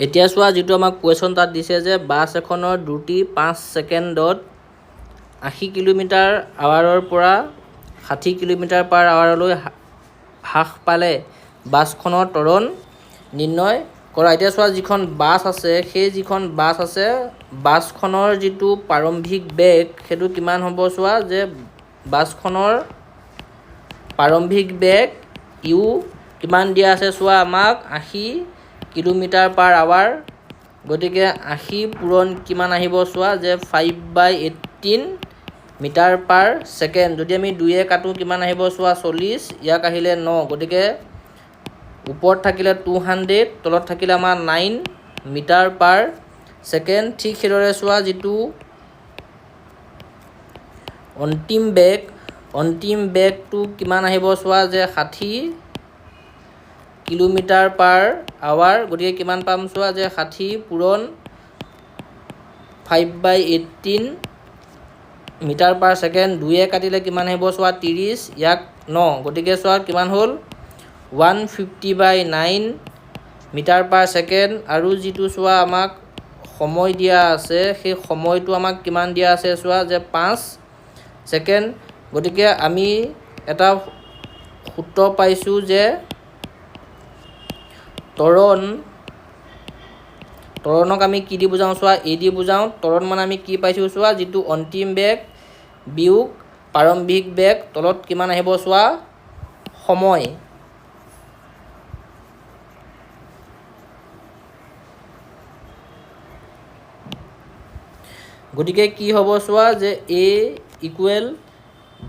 এতিয়া চোৱা যেটো আমাক কোৱেশ্চন তাত দিছে যে বাছ এখনৰ দ্ৰুতি 5 সেকেন্ডত 80 কিলোমিটাৰ আৱাৰৰ পৰা 60 কিলোমিটাৰ পাৰ আৱাৰলৈ হ্ৰাস পালে বাছখনৰ ত্বৰণ নিৰ্ণয় কৰা। এতিয়া চোৱা যিখন বাছ আছে সেই যিখন বাছ আছে বাছখনৰ যেটো প্ৰাৰম্ভিক বেগ হেতু কিমান হ'ব চোৱা যে বাছখনৰ প্ৰাৰম্ভিক বেগ u কিমান দিয়া আছে চোৱা আমাক 80 কিলোমিটাৰ পাৰ আৱাৰ গতিকে 80 পূৰণ কিমান আহিব চোৱা যে 5/18 মিটাৰ পাৰ সেকেন্ড যদি আমি 2 এ কাটো কিমান আহিব চোৱা 40 ইয়াক আহিলে 9 গতিকে ওপৰত থাকিলে 200 তলত থাকিলে আমাৰ 9 মিটাৰ পাৰ সেকেন্ড ঠিক হেদৰে চোৱা যেটো অন্তিম বেগটো কিমান আহিব চোৱা যে 60 কিলোমিটাৰ পাৰ আৱাৰ গতিকে কিমান পাম চোৱা যে 60 পূৰণ 5/18 মিটাৰ পাৰ সেকেন্ড 2 এ কাটিলে কিমান আহিব চোৱা 30 ইয়াক 9 গতিকে চোৱা কিমান হ'ল 150/9 মিটাৰ পাৰ সেকেন্ড আৰু যেটো চোৱা আমাক সময় দিয়া আছে সেই সময়টো আমাক কিমান দিয়া আছে চোৱা যে 5 সেকেন্ড গতিকে আমি এটা সূত্ৰ পাইছো যে ত্বৰণক আমি কি দি বুজাও চোৱা a দি বুজাও ত্বৰণ মানে আমি কি পাইছো চোৱা যেটো অন্তিম বেগ বিয়োগ প্ৰাৰম্ভিক বেগ তলত কিমান আহিব চোৱা সময় গতিকে কি হ'ব চোৱা যে a ইকুৱেল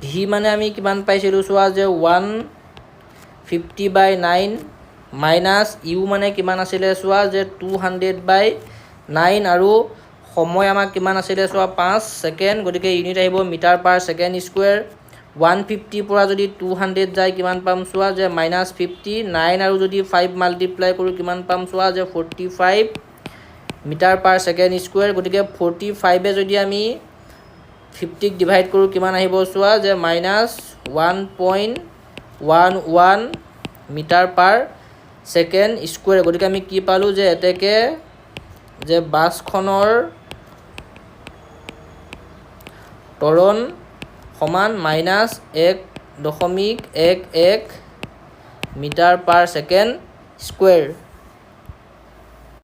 v মানে আমি কিমান পাইছিলো চোৱা যে 150/9 মাইনাস u মানে কিমান আছিলে চোৱা যে 200/9 আৰু সময় আমাক কিমান আছিলে চোৱা 5 সেকেন্ড গতিকে ইউনিট আহিব মিটাৰ পাৰ সেকেন্ড স্কয়াৰ 150 পৰা যদি 200 যায় কিমান পাম চোৱা যে -50 9 আৰু যদি 5 মাল্টিপ্লাই কৰো কিমান পাম চোৱা যে 45 মিটাৰ পাৰ সেকেন্ড স্কয়াৰ গতিকে 45 এ যদি আমি 50 ক ডিভাইড কৰো কিমান আহিব চোৱা যে -1.11 মিটাৰ পাৰ সেকেন্ড স্কয়াৰ গতিকে আমি কি পালো যে এতেকে যে বাছখনৰ ত্বৰণ সমান -1.11 মিটাৰ পাৰ সেকেন্ড স্কয়াৰ